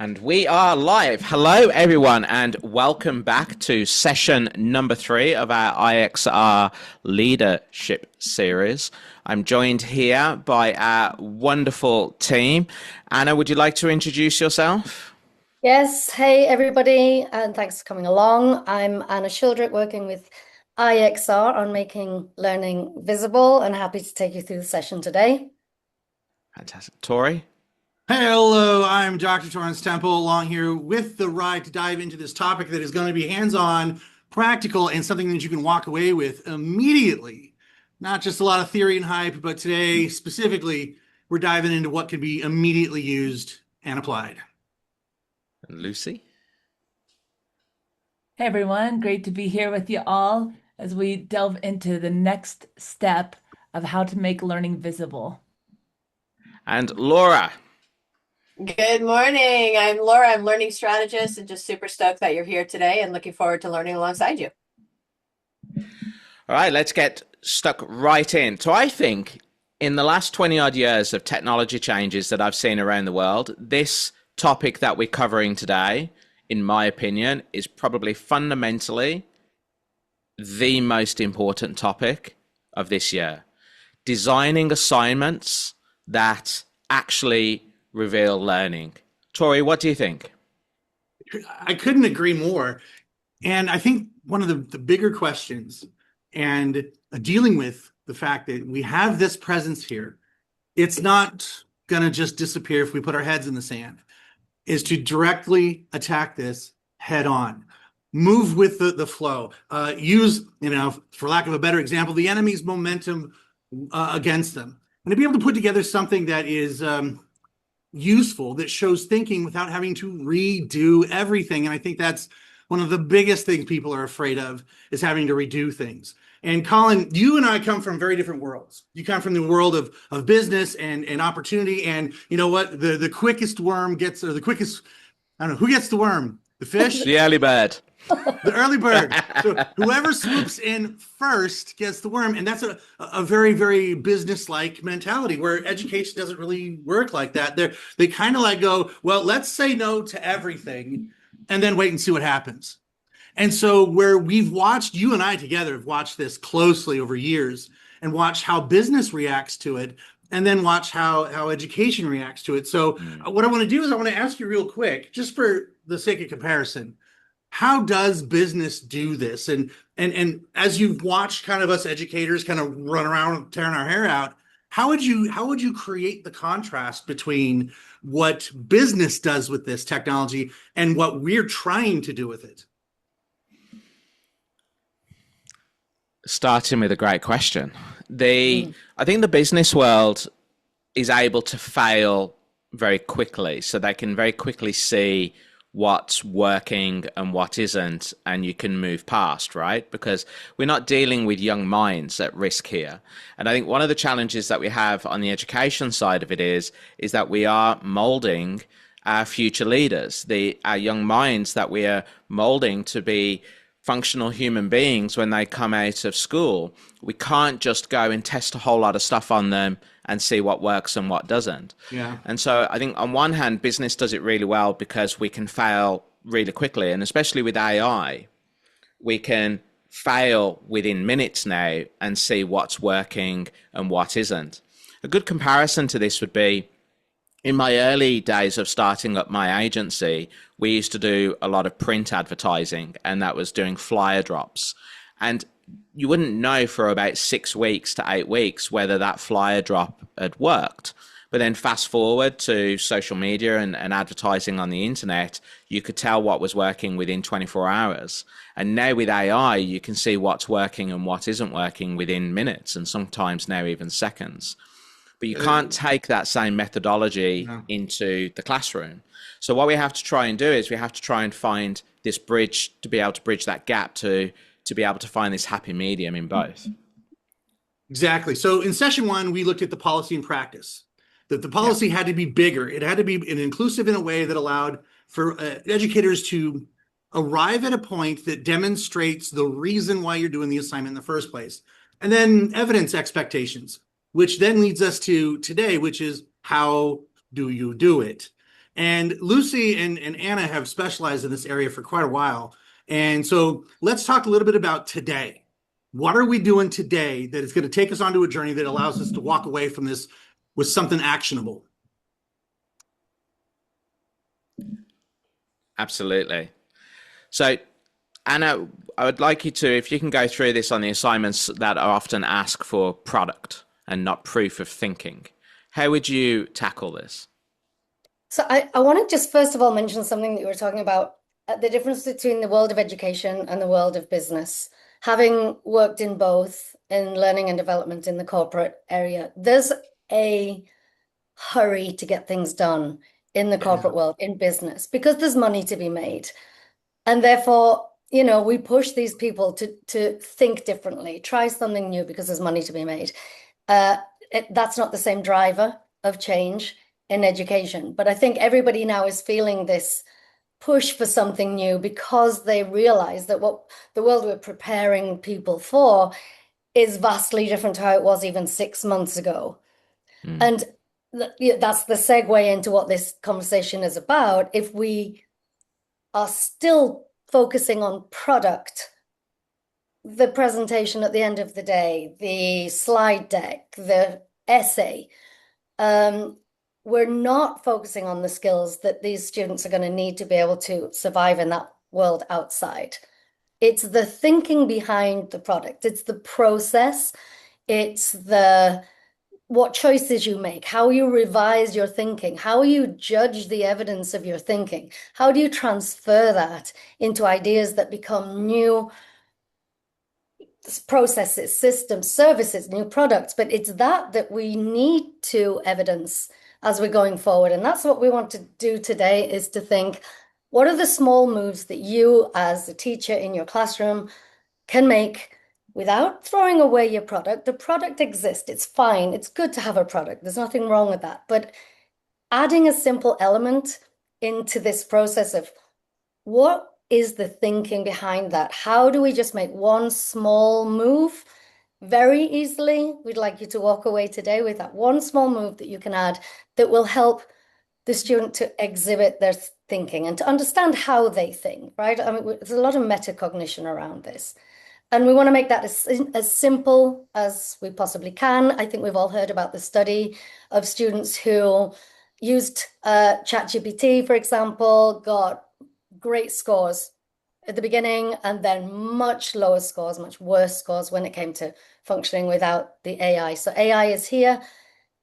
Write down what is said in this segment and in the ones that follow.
And we are live. Hello, everyone, and welcome back to session number 3 of our IXR Leadership Series. I'm joined here by our wonderful team. Anna, would you like to introduce yourself? Yes, hey everybody, and thanks for coming along. I'm Anna Shildrick working with IXR on making learning visible and happy to take you through the session today. Fantastic. Tory? Hello, I'm Dr. Torrance Temple along here with the ride to dive into this topic that is going to be hands-on, practical, and something that you can walk away with immediately. Not just a lot of theory and hype, but today specifically, we're diving into what can be immediately used and applied. And Lucy? Hey everyone, great to be here with you all as we delve into the next step of how to make learning visible. And Laura? Good morning. I'm Laura. I'm learning strategist and just super stoked that you're here today and looking forward to learning alongside you. All right, let's get stuck right in. So I think in the last 20 odd years of technology changes that I've seen around the world, this topic that we're covering today, in my opinion, is probably fundamentally the most important topic of this year. Designing assignments that actually reveal learning. Tory, what do you think? I couldn't agree more. And I think one of the bigger questions and dealing with the fact that we have this presence here, it's not going to just disappear if we put our heads in the sand, is to directly attack this head on. Move with the flow. Use, for lack of a better example, the enemy's momentum against them. And to be able to put together something that is useful, that shows thinking without having to redo everything. And I think that's one of the biggest things people are afraid of, is having to redo things. And Colin, you and I come from very different worlds. You come from the world of business and opportunity. And you know what? The quickest worm gets, or the quickest, I don't know, who gets the worm? The fish? The early bird. The early bird. So whoever swoops in first gets the worm. And that's a very, very business-like mentality where education doesn't really work like that. They kind of like go, well, let's say no to everything and then wait and see what happens. And so where we've watched, you and I together have watched this closely over years and watched how business reacts to it and then watch how education reacts to it. So what I want to do is I want to ask you real quick, just for the sake of comparison, how does business do this? And as you've watched kind of us educators kind of run around tearing our hair out, how would you create the contrast between what business does with this technology and what we're trying to do with it? Starting with a great question. I think the business world is able to fail very quickly, so they can very quickly see what's working and what isn't, and you can move past, right? Because we're not dealing with young minds at risk here. And I think one of the challenges that we have on the education side of it is that we are molding our future leaders, our young minds that we are molding to be functional human beings when they come out of school. We can't just go and test a whole lot of stuff on them and see what works and what doesn't. Yeah. And so I think on one hand, business does it really well because we can fail really quickly. And especially with AI, we can fail within minutes now and see what's working and what isn't. A good comparison to this would be, in my early days of starting up my agency, we used to do a lot of print advertising, and that was doing flyer drops. And you wouldn't know for about 6 weeks to 8 weeks whether that flyer drop had worked. But then fast forward to social media and advertising on the internet, you could tell what was working within 24 hours. And now with AI, you can see what's working and what isn't working within minutes, and sometimes now even seconds. But you can't take that same methodology into the classroom. So what we have to try and do is we have to try and find this bridge to be able to bridge that gap to be able to find this happy medium in both. Exactly. So in session 1, we looked at the policy and practice. That the policy had to be bigger. It had to be inclusive in a way that allowed for educators to arrive at a point that demonstrates the reason why you're doing the assignment in the first place. And then evidence expectations, which then leads us to today, which is how do you do it? And Lucy and Anna have specialized in this area for quite a while. And so let's talk a little bit about today. What are we doing today that is going to take us onto a journey that allows us to walk away from this with something actionable? Absolutely. So, Anna, I would like you to, if you can go through this on the assignments that are often asked for product and not proof of thinking. How would you tackle this? So I want to just first of all mention something that you were talking about, the difference between the world of education and the world of business. Having worked in both, in learning and development in the corporate area, there's a hurry to get things done in the corporate world, in business, because there's money to be made. And therefore, we push these people to think differently, try something new because there's money to be made. That's not the same driver of change in education. But I think everybody now is feeling this push for something new because they realize that what the world we're preparing people for is vastly different to how it was even 6 months ago. And that's the segue into what this conversation is about. If we are still focusing on product, the presentation at the end of the day, the slide deck, the essay, we're not focusing on the skills that these students are going to need to be able to survive in that world outside. It's the thinking behind the product. It's the process. It's what choices you make, how you revise your thinking, how you judge the evidence of your thinking. How do you transfer that into ideas that become new processes, systems, services, new products? But it's that we need to evidence as we're going forward. And that's what we want to do today, is to think, what are the small moves that you as a teacher in your classroom can make without throwing away your product? The product exists. It's fine. It's good to have a product. There's nothing wrong with that. But adding a simple element into this process of what is the thinking behind that? How do we just make one small move very easily? We'd like you to walk away today with that one small move that you can add that will help the student to exhibit their thinking and to understand how they think, right? I mean, there's a lot of metacognition around this. And we want to make that as simple as we possibly can. I think we've all heard about the study of students who used ChatGPT, for example, got great scores at the beginning and then much lower scores, much worse scores when it came to functioning without the AI. So AI is here.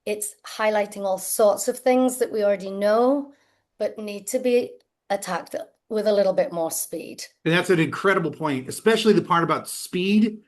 It's highlighting all sorts of things that we already know, but need to be attacked with a little bit more speed. And that's an incredible point, especially the part about speed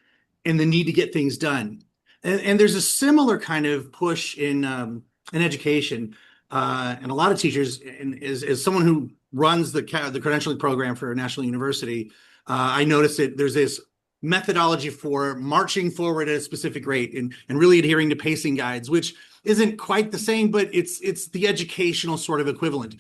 and the need to get things done. And there's a similar kind of push in education, and a lot of teachers. And as someone who runs the credentialing program for a national university, I noticed that there's this methodology for marching forward at a specific rate and really adhering to pacing guides, which isn't quite the same, but it's the educational sort of equivalent.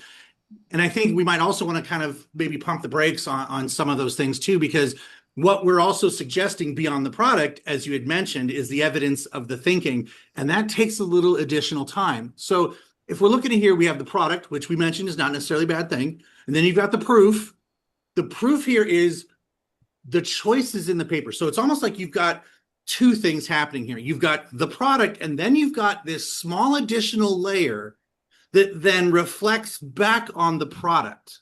And I think we might also want to kind of maybe pump the brakes on some of those things too, because what we're also suggesting beyond the product, as you had mentioned, is the evidence of the thinking. And that takes a little additional time. So if we're looking at here, we have the product, which we mentioned is not necessarily a bad thing. And then you've got the proof. The proof here is the choices in the paper. So it's almost like you've got two things happening here. You've got the product, and then you've got this small additional layer that then reflects back on the product.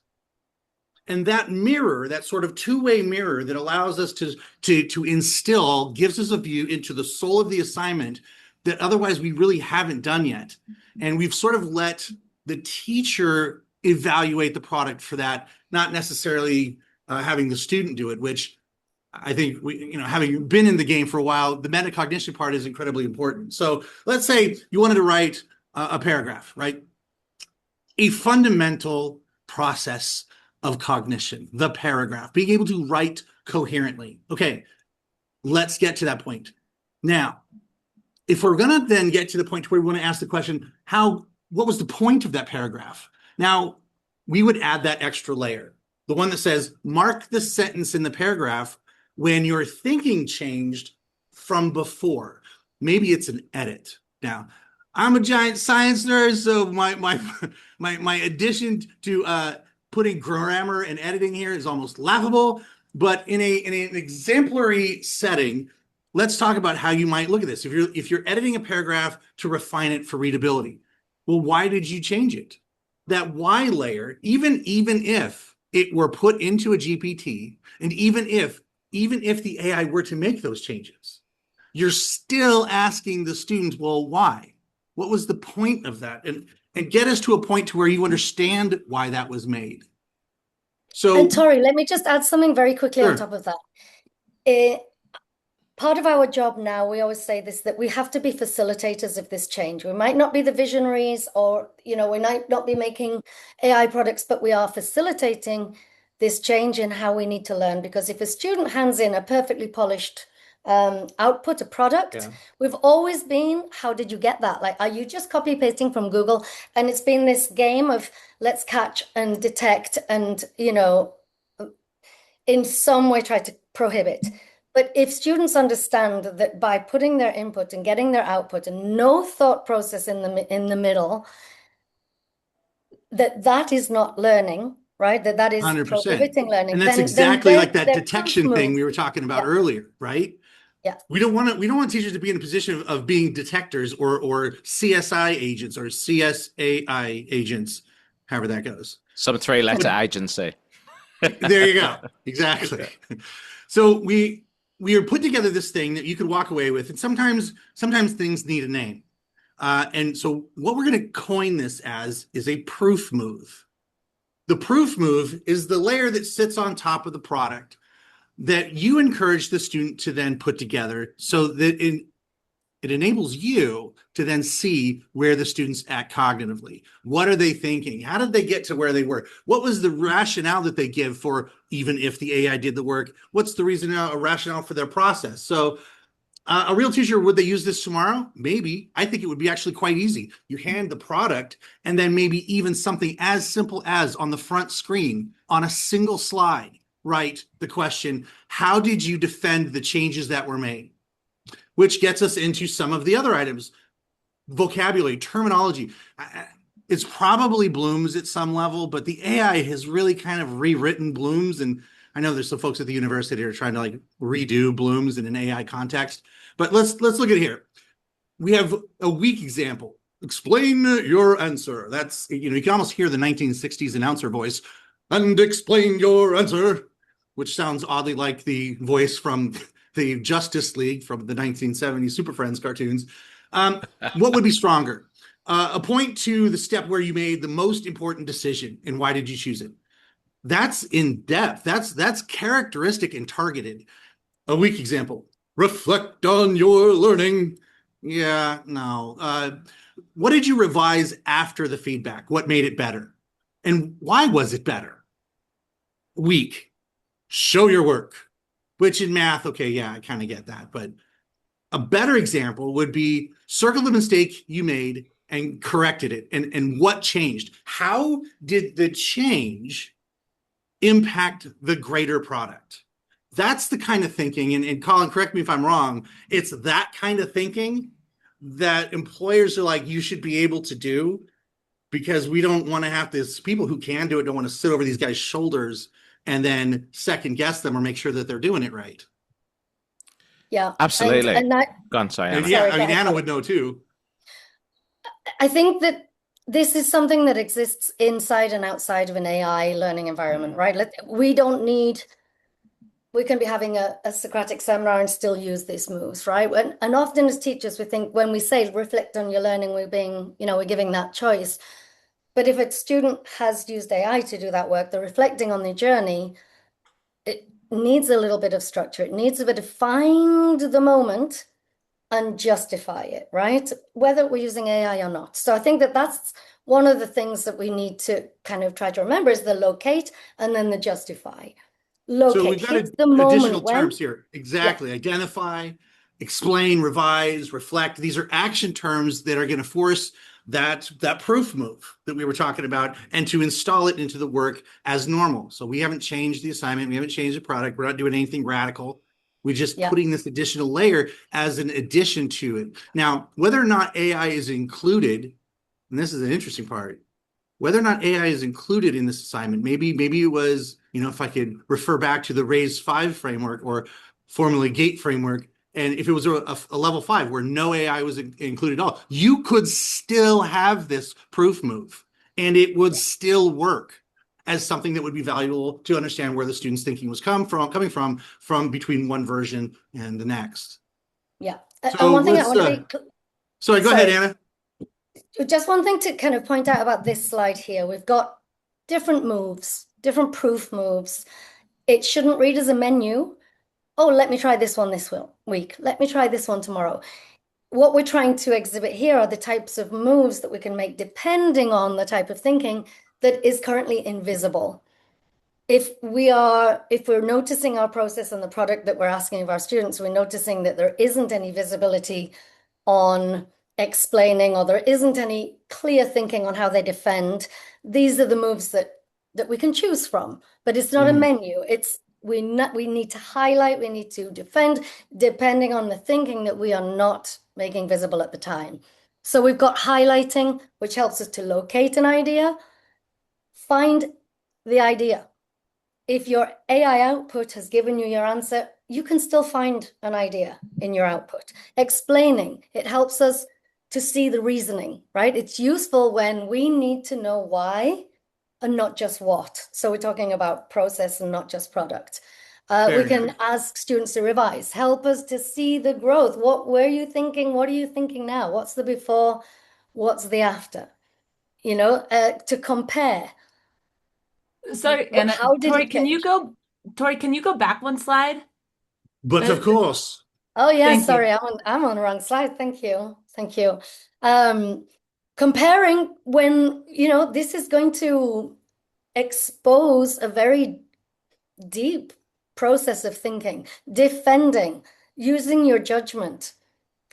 And that mirror, that sort of two-way mirror that allows us to instill, gives us a view into the soul of the assignment that otherwise we really haven't done yet. And we've sort of let the teacher evaluate the product for that, not necessarily having the student do it, which I think having been in the game for a while, the metacognition part is incredibly important. So let's say you wanted to write a paragraph, right? A fundamental process of cognition, the paragraph, being able to write coherently. Okay, let's get to that point. Now, if we're going to then get to the point where we want to ask the question, what was the point of that paragraph? Now, we would add that extra layer, the one that says, mark the sentence in the paragraph when your thinking changed from before. Maybe it's an edit. Now, I'm a giant science nerd, so my addition to putting grammar and editing here is almost laughable. But in an exemplary setting, let's talk about how you might look at this. If you're editing a paragraph to refine it for readability, well, why did you change it? That why layer, even if it were put into a GPT, and even if the AI were to make those changes, you're still asking the student, well, why? What was the point of that? And get us to a point to where you understand why that was made. So, And Tory, let me just add something very quickly on sure. top of that. Part of our job now, we always say this, that we have to be facilitators of this change. We might not be the visionaries, or, we might not be making AI products, but we are facilitating this change in how we need to learn. Because if a student hands in a perfectly polished output, a product, Yeah. we've always been, how did you get that? Like, are you just copy pasting from Google? And it's been this game of let's catch and detect and, in some way try to prohibit. But if students understand that by putting their input and getting their output and no thought process in the middle, that is not learning, right? That is 100%. prohibiting learning. And that's then exactly like that their detection proof thing move. we were talking about Yeah. earlier, right? Yeah. We don't want teachers to be in a position of being detectors or CSI agents or CSAI agents, however that goes. Some three-letter agency. There you go. Exactly. So we are put together this thing that you could walk away with, and sometimes things need a name. And so what we're going to coin this as is a proof move. The proof move is the layer that sits on top of the product that you encourage the student to then put together so that it enables you to then see where the student's at cognitively. What are they thinking? How did they get to where they were? What was the rationale that they give for even if the AI did the work? What's the reason, a rationale for their process? So a real teacher, would they use this tomorrow? Maybe. I think it would be actually quite easy. You hand the product and then maybe even something as simple as on the front screen on a single slide, write the question, how did you defend the changes that were made? Which gets us into some of the other items. Vocabulary, terminology. It's probably Bloom's at some level, but the AI has really kind of rewritten Bloom's. And I know there's some folks at the university who are trying to like redo Bloom's in an AI context. But let's look at it here. We have a weak example. Explain your answer. That's, you can almost hear the 1960s announcer voice. And explain your answer, which sounds oddly like the voice from the Justice League from the 1970s Super Friends cartoons. What would be stronger? A point to the step where you made the most important decision and why did you choose it? That's in depth. That's characteristic and targeted. A weak example. Reflect on your learning. Yeah, no. What did you revise after the feedback? What made it better? And why was it better? Weak. Show your work. Which in math, okay, yeah, I kind of get that. But a better example would be circle the mistake you made and corrected it. And what changed? How did the change impact the greater product? That's the kind of thinking, and Colin, correct me if I'm wrong, it's that kind of thinking that employers are like, you should be able to do, because we don't want to have this, people who can do it don't want to sit over these guys' shoulders and then second guess them or make sure that they're doing it right. Yeah, Absolutely. And that, Go on, sorry, And Anna. yeah, Sorry, I go mean, ahead, Anna Colin. would know too. I think that this is something that exists inside and outside of an AI learning environment, right? We don't need, we can be having a Socratic seminar and still use these moves, right? And often as teachers, we think when we say reflect on your learning, we're being, we're giving that choice. But if a student has used AI to do that work, they're reflecting on their journey, it needs a little bit of structure. It needs a bit of find the moment and justify it, right? Whether we're using AI or not. So I think that that's one of the things that we need to kind of try to remember is the locate and then the justify. Locate, So we've got hit the moment additional when, terms here. Exactly. Identify, explain, revise, reflect. These are action terms that are going to force that proof move that we were talking about and to install it into the work as normal. So we haven't changed the assignment. We haven't changed the product. We're not doing anything radical. We're just Yeah. putting this additional layer as an addition to it. Now, whether or not AI is included, and this is an interesting part, whether or not AI is included in this assignment, maybe it was, if I could refer back to the RAISE 5 framework or formerly GATE framework, and if it was a level 5 where no AI was included at all, you could still have this proof move and it would still work as something that would be valuable to understand where the student's thinking was coming from between one version and the next. Yeah. So And one thing I want to be sorry, go ahead, Anna. Just one thing to kind of point out about this slide here. We've got different moves, different proof moves. It shouldn't read as a menu. Oh, let me try this one this week. Let me try this one tomorrow. What we're trying to exhibit here are the types of moves that we can make depending on the type of thinking that is currently invisible. If we're noticing our process and the product that we're asking of our students, we're noticing that there isn't any visibility on explaining, or there isn't any clear thinking on how they defend, these are the moves that we can choose from. But it's not a menu. It's we need to highlight, we need to defend, depending on the thinking that we are not making visible at the time. So we've got highlighting, which helps us to locate an idea, find the idea. If your AI output has given you your answer, you can still find an idea in your output. Explaining, it helps us to see the reasoning, right? It's useful when we need to know why and not just what. So we're talking about process and not just product. We can ask students to revise, help us to see the growth. What were you thinking? What are you thinking now? What's the before? What's the after? To compare. Sorry, Anna. How did Tory, it can you change? go back one slide? But of course. Oh yeah, Thank you. sorry, I'm on the wrong slide. Thank you. Comparing when, this is going to expose a very deep process of thinking, defending, using your judgment.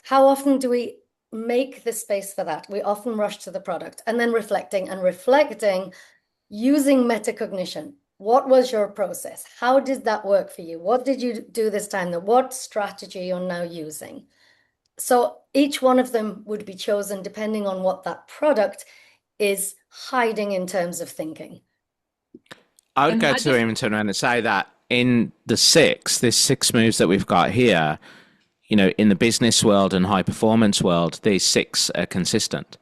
How often do we make the space for that? We often rush to the product, and then reflecting using metacognition. What was your process? How did that work for you? What did you do this time? What strategy you're now using? So each one of them would be chosen depending on what that product is hiding in terms of thinking. I would go to him and turn around and say that in this 6 moves that we've got here, in the business world and high performance world, these 6 are consistent.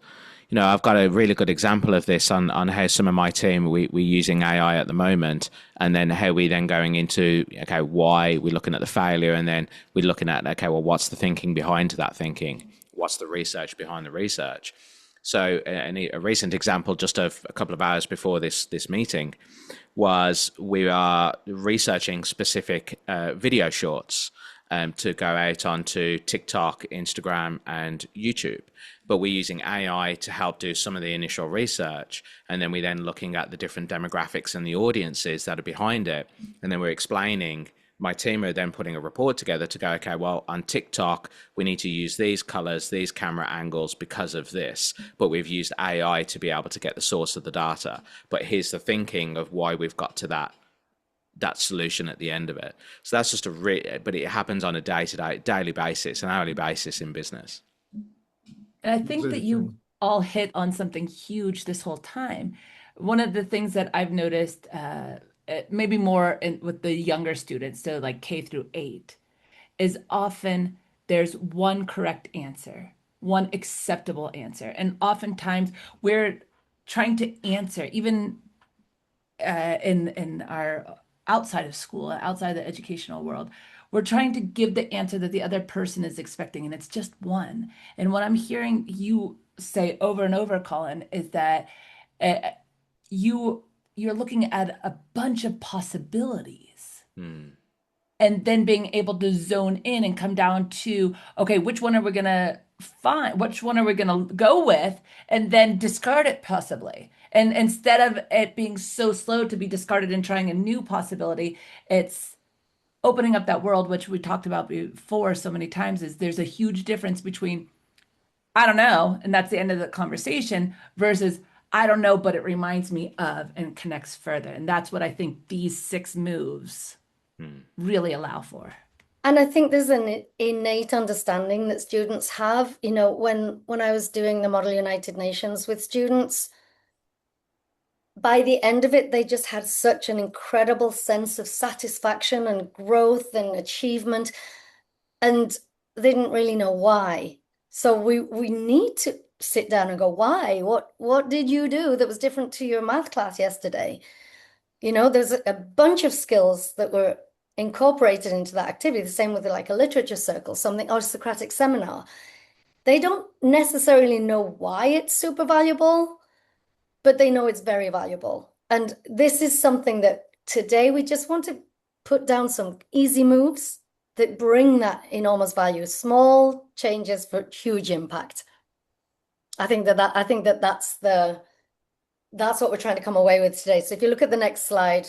I've got a really good example of this on how some of my team, we're using AI at the moment, and then how we then going into, okay, why we're looking at the failure, and then we're looking at, okay, well, what's the thinking behind that thinking? What's the research behind the research? So a recent example just of a couple of hours before this meeting was we are researching specific video shorts to go out onto TikTok, Instagram, and YouTube. But we're using AI to help do some of the initial research. And then we're then looking at the different demographics and the audiences that are behind it. And then we're explaining, my team are then putting a report together to go, okay, well, on TikTok, we need to use these colors, these camera angles because of this. But we've used AI to be able to get the source of the data. But here's the thinking of why we've got to that solution at the end of it. So that's just but it happens on a daily basis, an hourly basis in business. And I think that you all hit on something huge this whole time. One of the things that I've noticed, maybe more with the younger students, so like K through 8, is often there's one correct answer, one acceptable answer. And oftentimes we're trying to answer, even in our outside of school, outside the educational world, we're trying to give the answer that the other person is expecting, and it's just one. And what I'm hearing you say over and over, Colin, is that you're looking at a bunch of possibilities. And then being able to zone in and come down to, okay, which one are we going to find? Which one are we going to go with? And then discard it possibly. And instead of it being so slow to be discarded and trying a new possibility, it's opening up that world, which we talked about before so many times, is there's a huge difference between, I don't know, and that's the end of the conversation, versus I don't know, but it reminds me of, and connects further. And that's what I think these 6 moves really allow for. And I think there's an innate understanding that students have. You know, when I was doing the Model United Nations with students, by the end of it, they just had such an incredible sense of satisfaction and growth and achievement, and they didn't really know why. So we need to sit down and go, why? What did you do that was different to your math class yesterday? You know, there's a bunch of skills that were incorporated into that activity. The same with like a literature circle, something, or a Socratic seminar. They don't necessarily know why it's super valuable, but they know it's very valuable. And this is something that today we just want to put down some easy moves that bring that enormous value, small changes for huge impact. I think that's what we're trying to come away with today. So if you look at the next slide,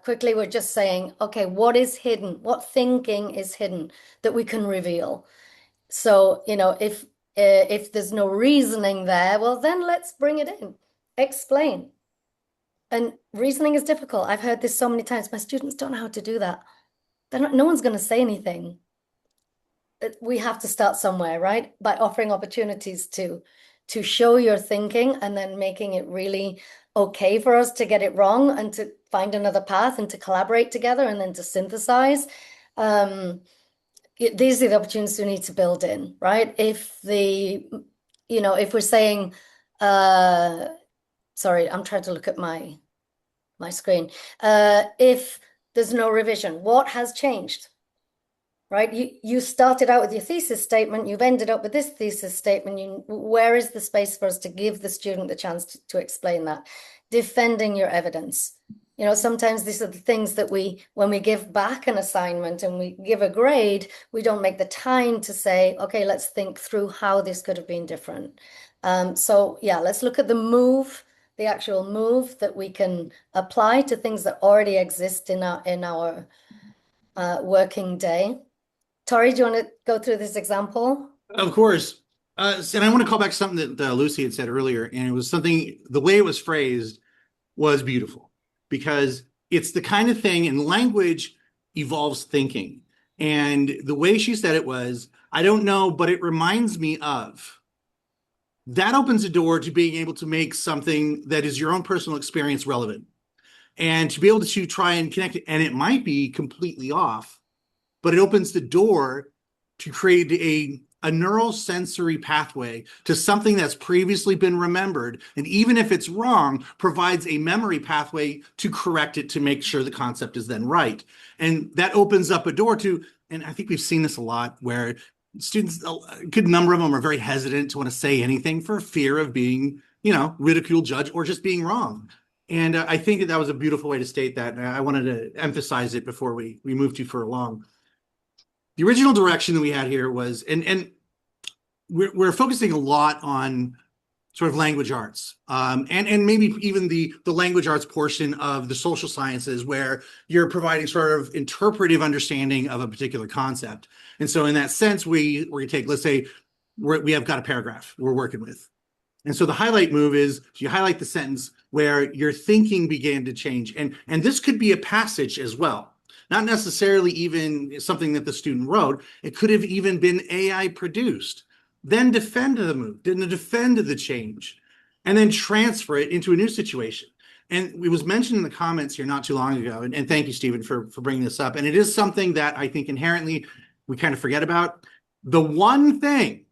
quickly, we're just saying, okay, what is hidden? What thinking is hidden that we can reveal? So, you know, if there's no reasoning there, well, then let's bring it in. Explain. And reasoning is difficult. I've heard this so many times. My students don't know how to do that. No one's going to say anything. We have to start somewhere, right? By offering opportunities to show your thinking and then making it really okay for us to get it wrong and to find another path and to collaborate together and then to synthesize. These are the opportunities we need to build in, right? If we're saying, sorry, I'm trying to look at my screen. If there's no revision, what has changed? Right? You started out with your thesis statement, you've ended up with this thesis statement. Where is the space for us to give the student the chance to explain that? Defending your evidence. You know, sometimes these are the things that when we give back an assignment and we give a grade, we don't make the time to say, okay, let's think through how this could have been different. So yeah, let's look at the actual move that we can apply to things that already exist in our working day. Tory, do you want to go through this example? Of course. And I want to call back something that Lucy had said earlier, and it was something, the way it was phrased was beautiful, because it's the kind of thing, and language evolves thinking. And the way she said it was, I don't know, but it reminds me of. That opens a door to being able to make something that is your own personal experience relevant, and to be able to try and connect it. And it might be completely off, but it opens the door to create a neural sensory pathway to something that's previously been remembered. And even if it's wrong, provides a memory pathway to correct it, to make sure the concept is then right. And that opens up a door to, and I think we've seen this a lot, where students, a good number of them are very hesitant to want to say anything for fear of being, ridiculed, judged, or just being wrong. And I think that was a beautiful way to state that. And I wanted to emphasize it before we move too far along. The original direction that we had here was, and we're focusing a lot on sort of language arts, and maybe even the language arts portion of the social sciences, where you're providing sort of interpretive understanding of a particular concept. And so in that sense, we're going to take, let's say we have got a paragraph we're working with. And so the highlight move is you highlight the sentence where your thinking began to change. And this could be a passage as well. Not necessarily even something that the student wrote. It could have even been AI produced. Then defend the move, then defend the change, and then transfer it into a new situation. And it was mentioned in the comments here not too long ago, and thank you, Stephen, for bringing this up. And it is something that I think inherently we kind of forget about. The one thing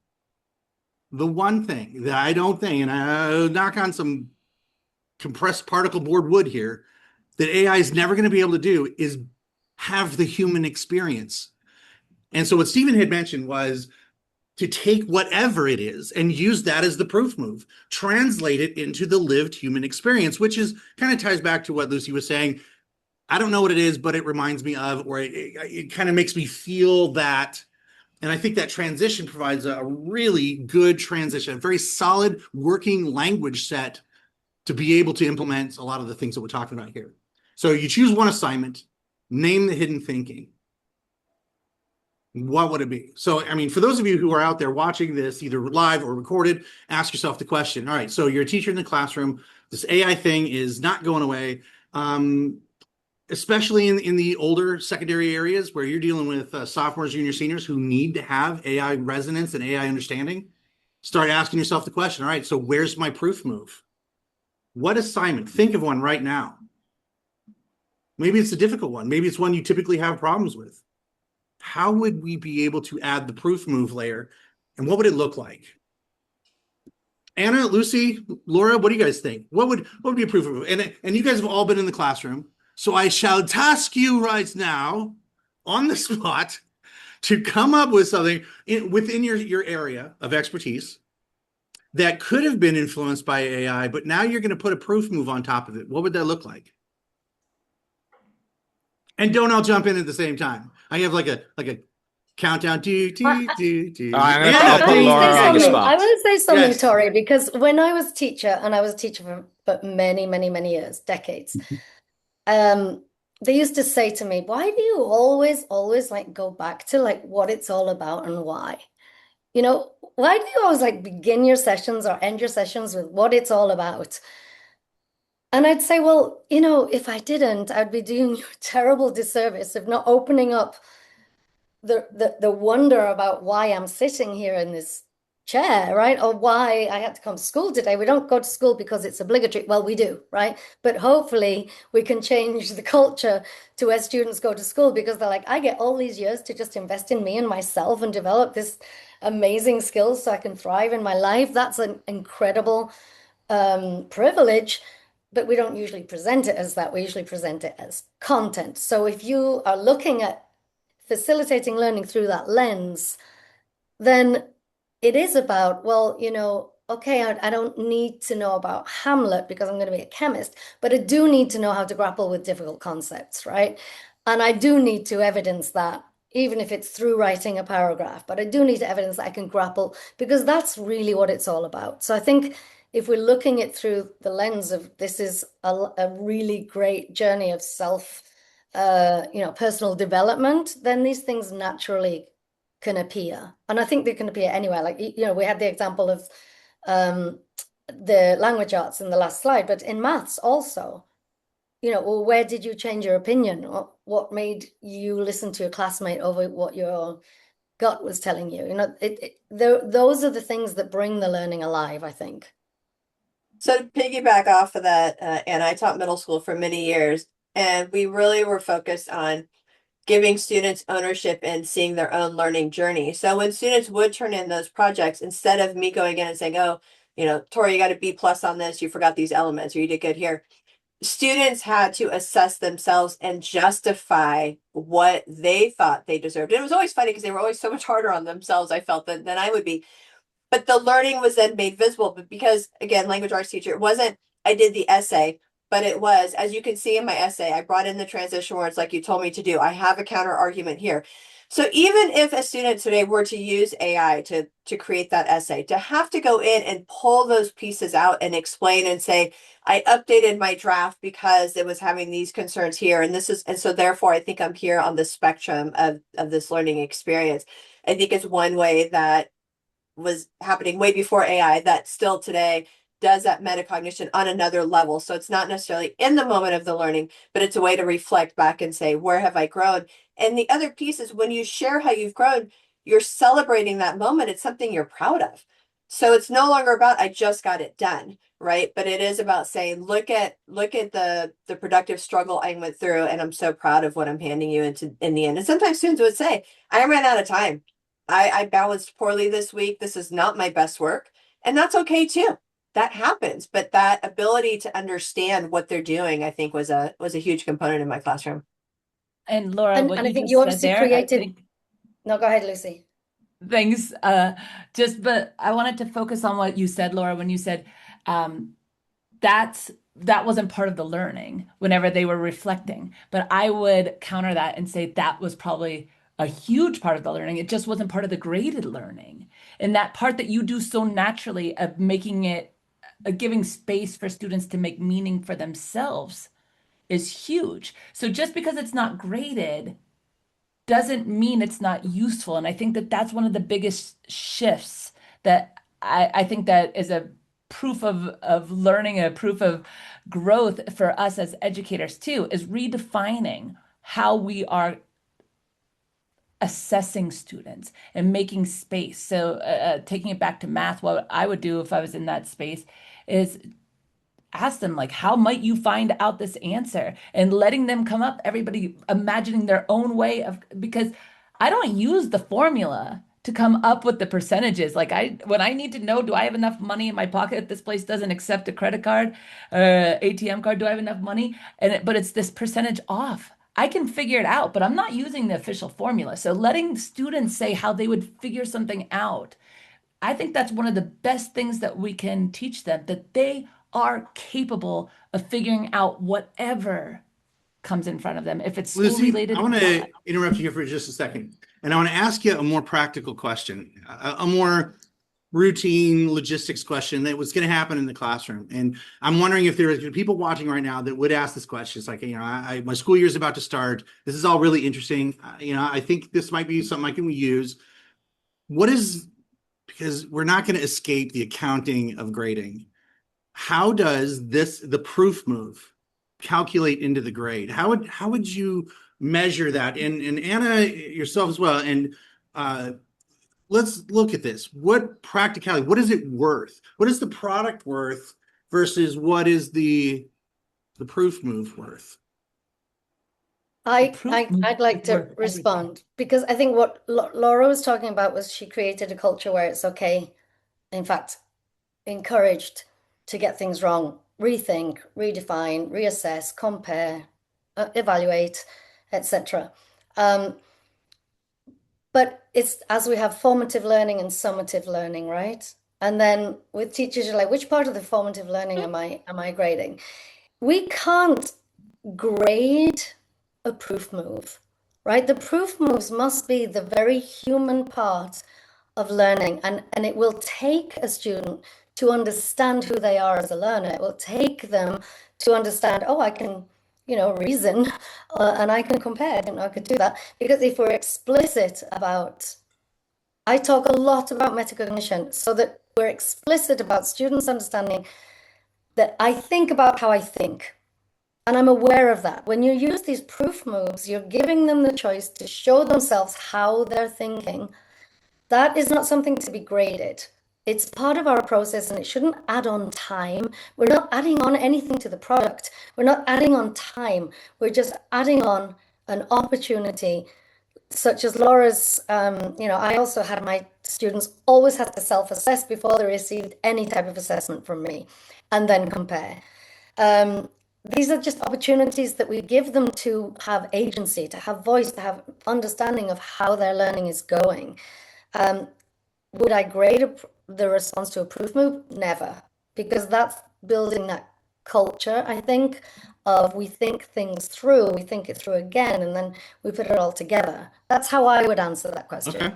that I don't think, and I knock on some compressed particle board wood here, that AI is never going to be able to do is have the human experience. And so what Stephen had mentioned was to take whatever it is and use that as the proof move, translate it into the lived human experience, which is kind of ties back to what Lucy was saying. I don't know what it is, but it reminds me of, or it kind of makes me feel that. And I think that transition provides a really good transition, a very solid working language set to be able to implement a lot of the things that we're talking about here. So you choose one assignment, name the hidden thinking. What would it be? So, I mean, for those of you who are out there watching this, either live or recorded, ask yourself the question. All right, so you're a teacher in the classroom. This AI thing is not going away. especially in the older secondary areas where you're dealing with sophomores, juniors, seniors who need to have AI resonance and AI understanding, start asking yourself the question, all right, so where's my proof move? What assignment? Think of one right now. Maybe it's a difficult one. Maybe it's one you typically have problems with. How would we be able to add the proof move layer, and what would it look like? Anna, Lucy, Laura, what do you guys think? What would be a proof move? And you guys have all been in the classroom, so I shall task you right now on the spot to come up with something within your area of expertise that could have been influenced by AI, but now you're going to put a proof move on top of it. What would that look like? And don't all jump in at the same time. I have like a countdown. I'm gonna I put will Laura say on the something. spot. I will say something, Yes. Tory, because when I was teacher, and I was a teacher for many, many, many years, decades, they used to say to me, "Why do you always like go back to like what it's all about and why? You know, why do you always like begin your sessions or end your sessions with what it's all about?" And I'd say, well, you know, if I didn't, I'd be doing you a terrible disservice of not opening up the wonder about why I'm sitting here in this chair, right? Or why I had to come to school today. We don't go to school because it's obligatory. Well, we do, right? But hopefully we can change the culture to where students go to school because they're like, I get all these years to just invest in me and myself and develop this amazing skills so I can thrive in my life. That's an incredible privilege. But we don't usually present it as that. We usually present it as content. So if you are looking at facilitating learning through that lens, then it is about, well, you know, okay, I don't need to know about Hamlet because I'm going to be a chemist, but I do need to know how to grapple with difficult concepts, right? And I do need to evidence that, even if it's through writing a paragraph, but I do need to evidence that I can grapple because that's really what it's all about. So I think if we're looking at through the lens of this is a really great journey of personal development, then these things naturally can appear. And I think they can appear anywhere. Like, you know, we had the example of the language arts in the last slide, but in maths also, you know, well, where did you change your opinion? Or what made you listen to your classmate over what your gut was telling you? You know, those are the things that bring the learning alive, I think. So to piggyback off of that, and I taught middle school for many years, and we really were focused on giving students ownership and seeing their own learning journey. So when students would turn in those projects, instead of me going in and saying, oh, you know, Tori, you got a B+ on this, you forgot these elements, or you did good here. Students had to assess themselves and justify what they thought they deserved. And it was always funny because they were always so much harder on themselves, I felt, than I would be. But the learning was then made visible. But because, again, language arts teacher, it wasn't, I did the essay, but it was, as you can see in my essay, I brought in the transition words like you told me to do. I have a counter argument here. So even if a student today were to use AI to create that essay, to have to go in and pull those pieces out and explain and say, I updated my draft because it was having these concerns here. And this is, and so therefore I think I'm here on the spectrum of this learning experience. I think it's one way that was happening way before AI that still today does that metacognition on another level. So it's not necessarily in the moment of the learning, but it's a way to reflect back and say, where have I grown? And the other piece is when you share how you've grown, you're celebrating that moment. It's something you're proud of. So it's no longer about, I just got it done, right? But it is about saying, look at the productive struggle I went through, and I'm so proud of what I'm handing you in the end. And sometimes students would say, I ran out of time. I balanced poorly this week. This is not my best work. And that's okay too. That happens. But that ability to understand what they're doing, I think was a huge component in my classroom. And Laura, And what I you think just you said obviously there, I created. think, No, go ahead, Lucy. thanks. But I wanted to focus on what you said, Laura, when you said that wasn't part of the learning whenever they were reflecting. But I would counter that and say that was probably a huge part of the learning. It just wasn't part of the graded learning. And that part that you do so naturally of making it, giving space for students to make meaning for themselves is huge. So just because it's not graded doesn't mean it's not useful. And I think that that's one of the biggest shifts that I think that is a proof of learning, a proof of growth for us as educators too, is redefining how we are assessing students and making space. So taking it back to math, what I would do if I was in that space is ask them, like, how might you find out this answer, and letting them come up, everybody imagining their own way of, because I don't use the formula to come up with the percentages. Like, when I need to know, do I have enough money in my pocket? This place doesn't accept a credit card, ATM card. Do I have enough money? But it's this percentage off. I can figure it out, but I'm not using the official formula. So letting students say how they would figure something out, I think that's one of the best things that we can teach them, that they are capable of figuring out whatever comes in front of them, if it's school Lucy, related I or want not. to interrupt you here for just a second. And I want to ask you a more practical question, a more routine logistics question that was going to happen in the classroom. And I'm wondering if there are people watching right now that would ask this question. It's like, my school year is about to start. This is all really interesting. I think this might be something I can use. Because we're not going to escape the accounting of grading. How does the proof move calculate into the grade? How would you measure that? And Anna, yourself as well. And let's look at this. What practicality? What is it worth? What is the product worth versus what is the proof move worth? I'd like to respond, because I think what Laura was talking about was she created a culture where it's okay, in fact, encouraged to get things wrong, rethink, redefine, reassess, compare, evaluate, etc. But it's, as we have formative learning and summative learning, right? And then with teachers, you're like, which part of the formative learning am I grading? We can't grade a proof move, right? The proof moves must be the very human part of learning, and it will take a student to understand who they are as a learner. It will take them to understand, oh, I can, reason, and I can compare. I didn't know I could do that. Because if we're explicit about, I talk a lot about metacognition, so that we're explicit about students understanding that I think about how I think. And I'm aware of that. When you use these proof moves, you're giving them the choice to show themselves how they're thinking. That is not something to be graded. It's part of our process, and it shouldn't add on time. We're not adding on anything to the product. We're not adding on time. We're just adding on an opportunity, such as Laura's. I also had my students always have to self-assess before they received any type of assessment from me, and then compare. These are just opportunities that we give them to have agency, to have voice, to have understanding of how their learning is going. Would I grade the response to a proof move? Never, because that's building that culture, I think, of we think things through, we think it through again, and then we put it all together. That's how I would answer that question. Okay.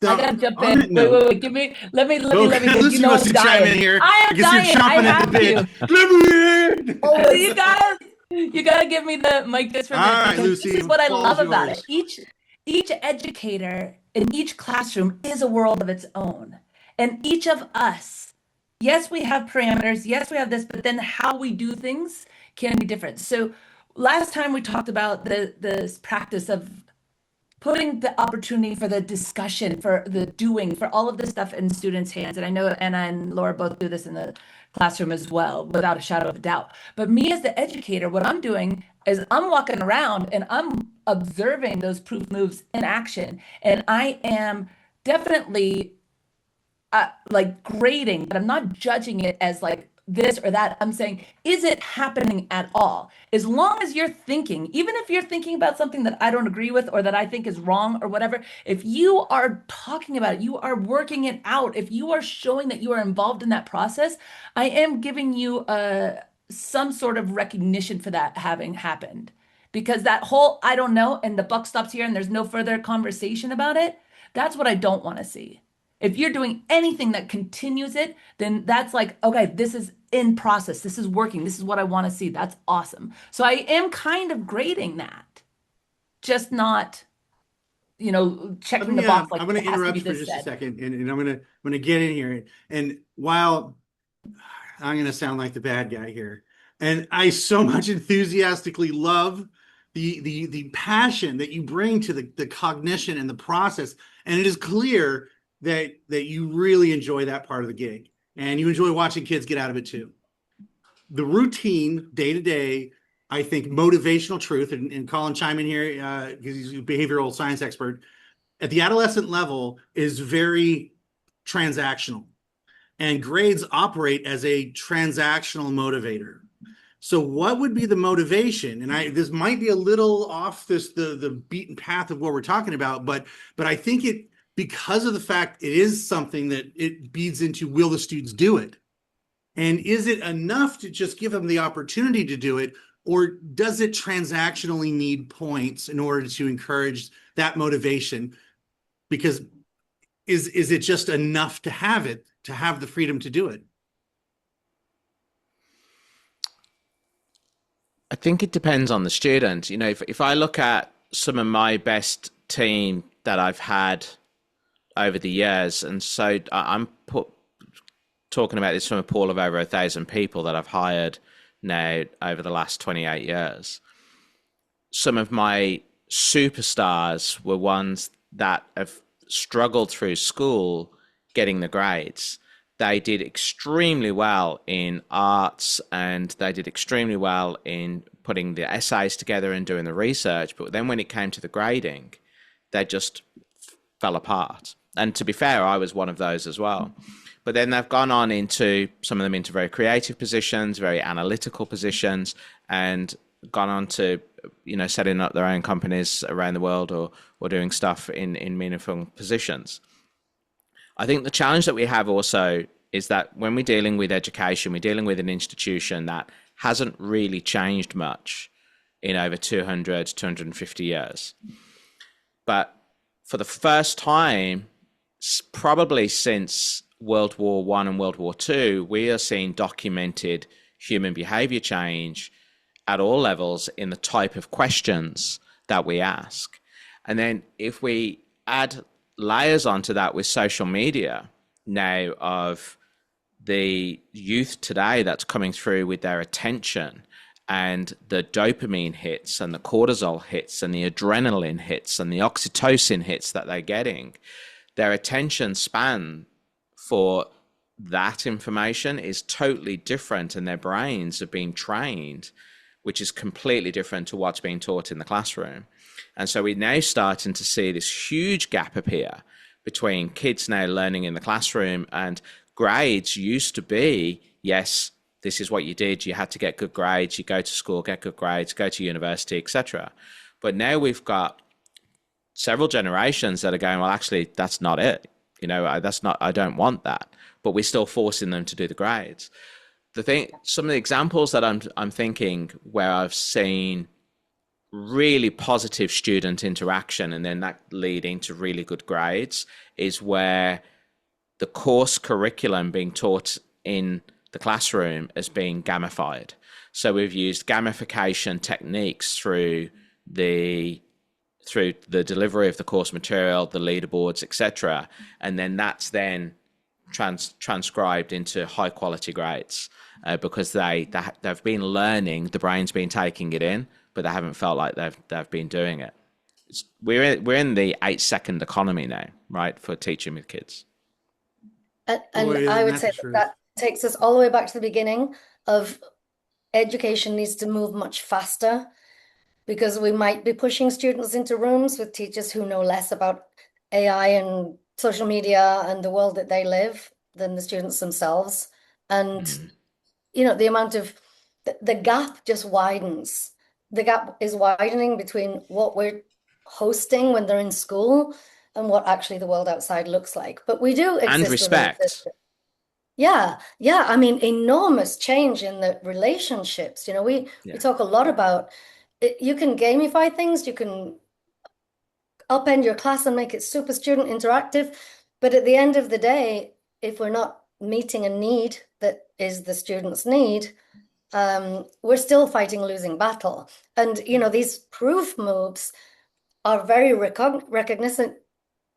I gotta jump in. Wait. Let me. Lucy You know wants I'm to chime dying. in here. I am guess you're dying. I chomping at have the bit. to. Let me in. Always. You gotta give me the mic just for a minute. All right, Because Lucy, this is what I ball's love about yours. it. Each educator in each classroom is a world of its own, and each of us, yes, we have parameters. Yes, we have this, but then how we do things can be different. So last time we talked about this practice of putting the opportunity for the discussion, for the doing, for all of this stuff in students' hands. And I know Anna and Laura both do this in the classroom as well, without a shadow of a doubt. But me as the educator, what I'm doing is I'm walking around and I'm observing those proof moves in action. And I am definitely like grading, but I'm not judging it as like this or that. I'm saying, is it happening at all? As long as you're thinking, even if you're thinking about something that I don't agree with or that I think is wrong or whatever, if you are talking about it, you are working it out, if you are showing that you are involved in that process, I am giving you some sort of recognition for that having happened. Because that whole, I don't know, and the buck stops here and there's no further conversation about it, that's what I don't want to see. If you're doing anything that continues it, then that's like, okay, this is in process. This is working. This is what I want to see. That's awesome. So I am kind of grading that, just not, checking the box. Like I'm going to interrupt be for this just said. a second, and I'm going to get in here. And while I'm going to sound like the bad guy here. And I so much enthusiastically love the passion that you bring to the cognition and the process. And it is clear that you really enjoy that part of the gig and you enjoy watching kids get out of it too. The routine, day to day, I think motivational truth, and Colin chime in here because he's a behavioral science expert, at the adolescent level is very transactional. And grades operate as a transactional motivator. So what would be the motivation? And this might be a little off the beaten path of what we're talking about, but I think it, because of the fact it is something that it beads into, will the students do it? And is it enough to just give them the opportunity to do it, or does it transactionally need points in order to encourage that motivation? Because is it just enough to have it, to have the freedom to do it? I think it depends on the student. You know, if I look at some of my best team that I've had over the years, and so I'm talking about this from a pool of over 1,000 people that I've hired now over the last 28 years. Some of my superstars were ones that have struggled through school getting the grades. They did extremely well in arts and they did extremely well in putting the essays together and doing the research. But then when it came to the grading, they just fell apart. And to be fair, I was one of those as well. But then they've gone on into, some of them into very creative positions, very analytical positions, and gone on to, you know, setting up their own companies around the world or doing stuff in meaningful positions. I think the challenge that we have also is that when we're dealing with education, we're dealing with an institution that hasn't really changed much in over 200, 250 years. But for the first time, probably since World War I and World War II, we are seeing documented human behavior change at all levels in the type of questions that we ask. And then if we add layers onto that with social media now of the youth today that's coming through with their attention and the dopamine hits and the cortisol hits and the adrenaline hits and the oxytocin hits that they're getting, their attention span for that information is totally different, and their brains have been trained, which is completely different to what's being taught in the classroom. And so we're now starting to see this huge gap appear between kids now learning in the classroom, and grades used to be, yes, this is what you did. You had to get good grades. You go to school, get good grades, go to university, etc. But now we've got several generations that are going, well, actually, that's not it. You know, that's not, I don't want that. But we're still forcing them to do the grades. Some of the examples that I'm thinking where I've seen really positive student interaction and then that leading to really good grades is where the course curriculum being taught in the classroom is being gamified. So we've used gamification techniques through the delivery of the course material, the leaderboards, etc. And then that's then transcribed into high quality grades because they've been learning, the brain's been taking it in, but they haven't felt like they've been doing it. We're in the 8-second economy now, right, for teaching with kids. And I would say that takes us all the way back to the beginning of education needs to move much faster, because we might be pushing students into rooms with teachers who know less about AI and social media and the world that they live than the students themselves. And, you know, the amount of, the gap just widens. The gap is widening between what we're hosting when they're in school and what actually the world outside looks like. But we do exist. And respect. Yeah. I mean, enormous change in the relationships. You know, we talk a lot about you can gamify things, you can upend your class and make it super student interactive. But at the end of the day, if we're not meeting a need that is the student's need, we're still fighting a losing battle. And, you know, these proof moves are very cognizant,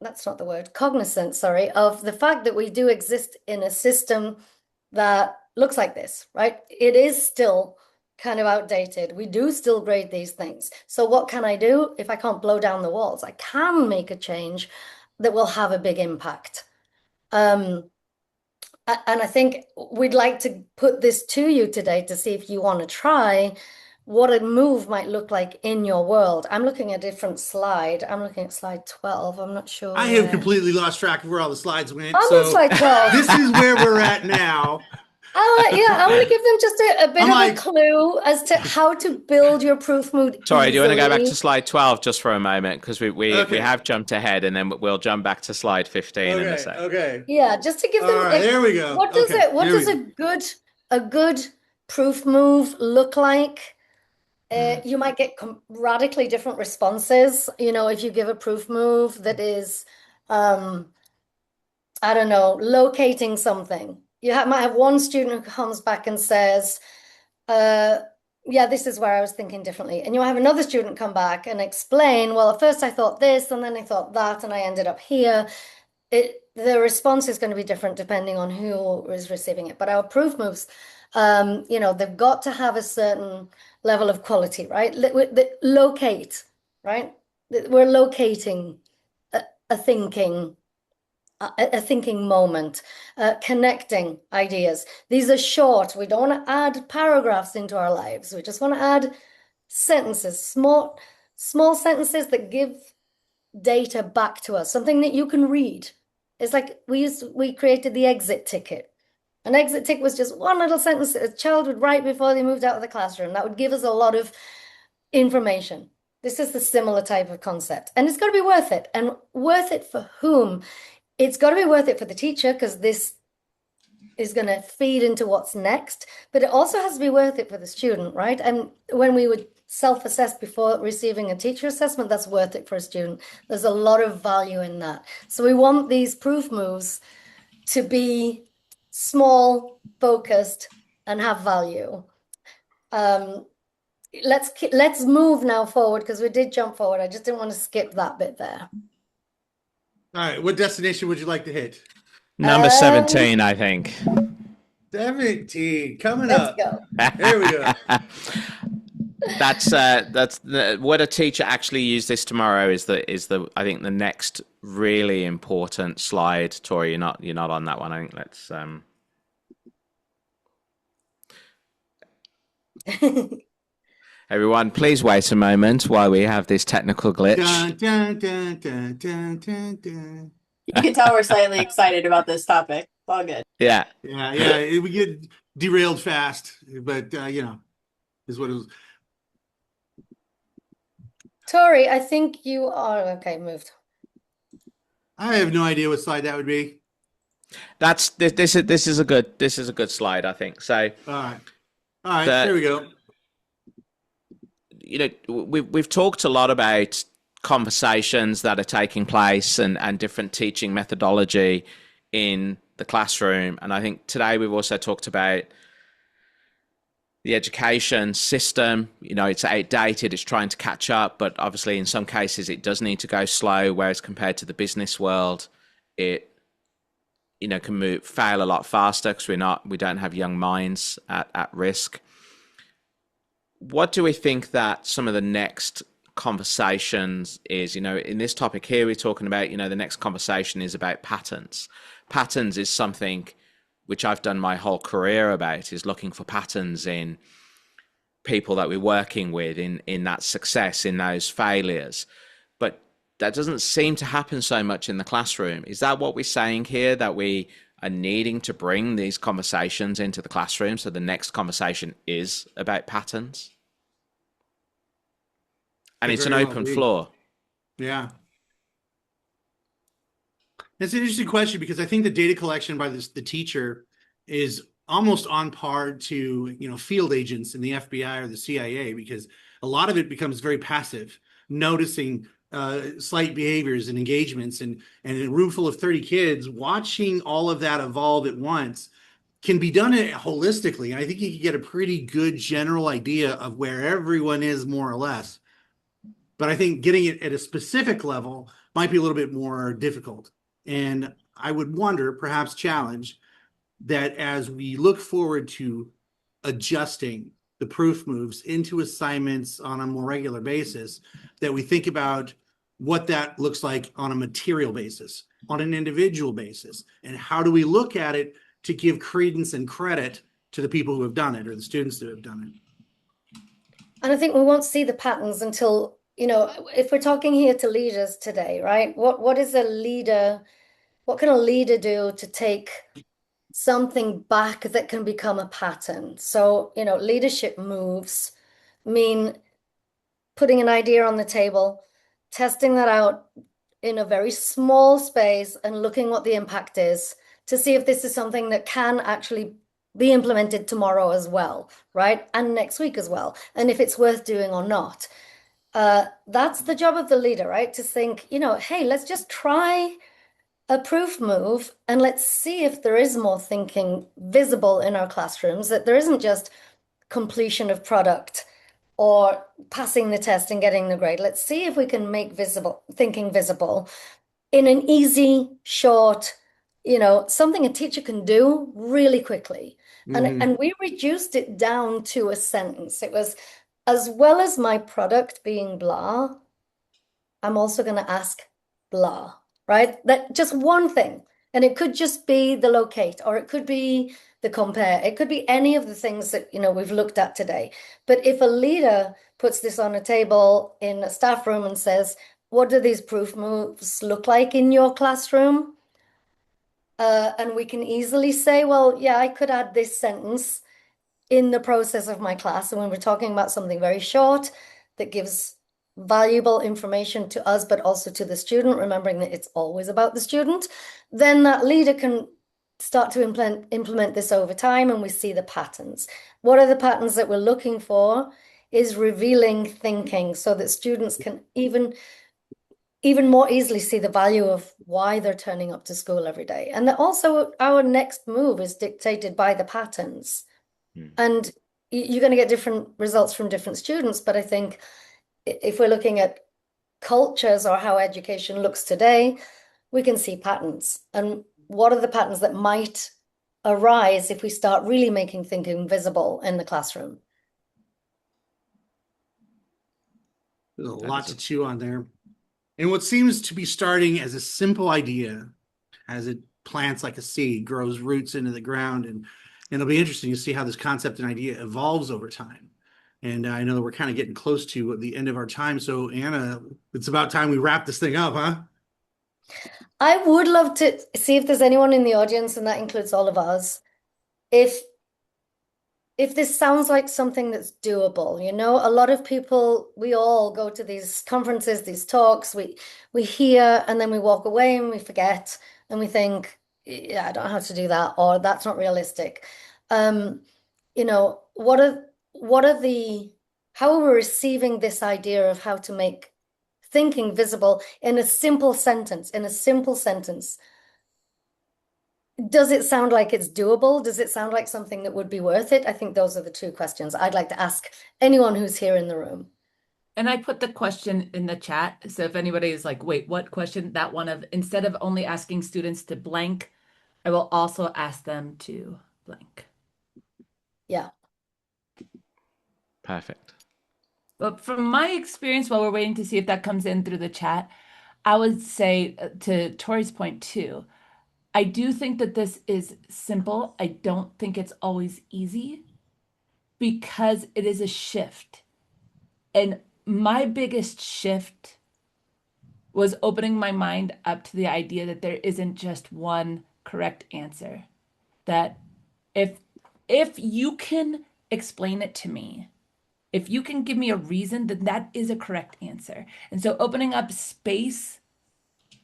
of the fact that we do exist in a system that looks like this, right? It is still kind of outdated. We do still grade these things. So what can I do if I can't blow down the walls? I can make a change that will have a big impact. And I think we'd like to put this to you today to see if you want to try what a move might look like in your world. I'm looking at a different slide. I'm looking at slide 12. I'm not sure. I have completely lost track of where all the slides went. I'm on slide 12. This is where we're at now. Yeah, I want to give them just a bit I'm of like- a clue as to how to build your proof mood Sorry, do you want to go back easily. to slide 12 just for a moment? Because we Okay. have jumped ahead, and then we'll jump back to slide 15 in a sec. Okay. Yeah, just to give them All right, like, there we go. what does Okay, it what here we does a good proof move look like? You might get radically different responses, you know, if you give a proof move that is I don't know, locating something. You might have one student who comes back and says, yeah, this is where I was thinking differently. And you might have another student come back and explain, well, at first I thought this, and then I thought that, and I ended up here. The response is going to be different depending on who is receiving it. But our proof moves, you know, they've got to have a certain level of quality, right? Locate, right? We're locating a thinking moment, connecting ideas. These are short. We don't want to add paragraphs into our lives. We just want to add sentences, small sentences that give data back to us, something that you can read. It's like we created the exit ticket. An exit ticket was just one little sentence that a child would write before they moved out of the classroom. That would give us a lot of information. This is the similar type of concept, and it's got to be worth it. And worth it for whom? It's got to be worth it for the teacher, because this is going to feed into what's next, but it also has to be worth it for the student, right? And when we would self-assess before receiving a teacher assessment, that's worth it for a student. There's a lot of value in that. So we want these proof moves to be small, focused, and have value. Let's move now forward, because we did jump forward. I just didn't want to skip that bit there. All right, what destination would you like to hit? Number 17, I think. 17 coming Let's up. go. There we go. That's what a teacher actually use this tomorrow is the I think the next really important slide. Tory, you're not on that one. I think let's everyone, please wait a moment while we have this technical glitch. Dun, dun, dun, dun, dun, dun, dun. You can tell we're slightly excited about this topic. All good. Yeah. Yeah, we get derailed fast, but you know, is what it was. Tory, I think you are okay. Moved. I have no idea what slide that would be. This is a good slide, I think. So All right, there we go. You know, we've talked a lot about conversations that are taking place and different teaching methodology in the classroom, and I think today we've also talked about the education system. You know, it's outdated, it's trying to catch up, but obviously in some cases it does need to go slow, whereas compared to the business world, it, you know, can fail a lot faster because we don't have young minds at risk. What do we think that some of the next conversations is? You know, in this topic here, we're talking about, you know, the next conversation is about patterns. Patterns is something which I've done my whole career about, is looking for patterns in people that we're working with, in that success, in those failures. But that doesn't seem to happen so much in the classroom. Is that what we're saying here, that we are needing to bring these conversations into the classroom, so the next conversation is about patterns? And it's an open floor. Yeah. It's an interesting question, because I think the data collection by the teacher is almost on par to, you know, field agents in the FBI or the CIA, because a lot of it becomes very passive, noticing slight behaviors and engagements, and a room full of 30 kids watching all of that evolve at once can be done holistically. And I think you can get a pretty good general idea of where everyone is, more or less. But I think getting it at a specific level might be a little bit more difficult. And I would wonder, perhaps challenge, that as we look forward to adjusting the proof moves into assignments on a more regular basis, that we think about what that looks like on a material basis, on an individual basis, and how do we look at it to give credence and credit to the people who have done it or the students that have done it. And I think we won't see the patterns until, if we're talking here to leaders today, right? What is a leader? What can a leader do to take something back that can become a pattern? So, leadership moves mean putting an idea on the table, testing that out in a very small space and looking what the impact is to see if this is something that can actually be implemented tomorrow as well, right? And next week as well, and if it's worth doing or not. That's the job of the leader, right? To think, hey, let's just try a proof move and let's see if there is more thinking visible in our classrooms, that there isn't just completion of product or passing the test and getting the grade. Let's see if we can make thinking visible in an easy, short, something a teacher can do really quickly. And we reduced it down to a sentence. It was, as well as my product being blah, I'm also going to ask blah, right? That just one thing. And it could just be the locate, or it could be the compare. It could be any of the things that, we've looked at today. But if a leader puts this on a table in a staff room and says, what do these proof moves look like in your classroom? And we can easily say, well, yeah, I could add this sentence in the process of my class. And when we're talking about something very short that gives valuable information to us, but also to the student, remembering that it's always about the student, then that leader can start to implement this over time, and we see the patterns. What are the patterns that we're looking for is revealing thinking so that students can even more easily see the value of why they're turning up to school every day. And that also our next move is dictated by the patterns. And you're going to get different results from different students. But I think if we're looking at cultures or how education looks today, we can see patterns. And what are the patterns that might arise if we start really making thinking visible in the classroom? There's a lot to chew on there. And what seems to be starting as a simple idea, as it plants like a seed, grows roots into the ground, and it'll be interesting to see how this concept and idea evolves over time. And I know that we're kind of getting close to the end of our time. So Anna, it's about time we wrap this thing up, huh? I would love to see if there's anyone in the audience, and that includes all of us, if this sounds like something that's doable. A lot of people, we all go to these conferences, these talks, we hear, and then we walk away and we forget, and we think, yeah, I don't know how to do that, or that's not realistic. How are we receiving this idea of how to make thinking visible in a simple sentence, Does it sound like it's doable? Does it sound like something that would be worth it? I think those are the two questions I'd like to ask anyone who's here in the room. And I put the question in the chat. So if anybody is like, wait, what question? That one of, instead of only asking students to blank, I will also ask them to blank. Yeah. Perfect. But from my experience, while we're waiting to see if that comes in through the chat, I would say to Tori's point too, I do think that this is simple. I don't think it's always easy because it is a shift. And my biggest shift was opening my mind up to the idea that there isn't just one correct answer. That if you can explain it to me, if you can give me a reason, then that is a correct answer. And so opening up space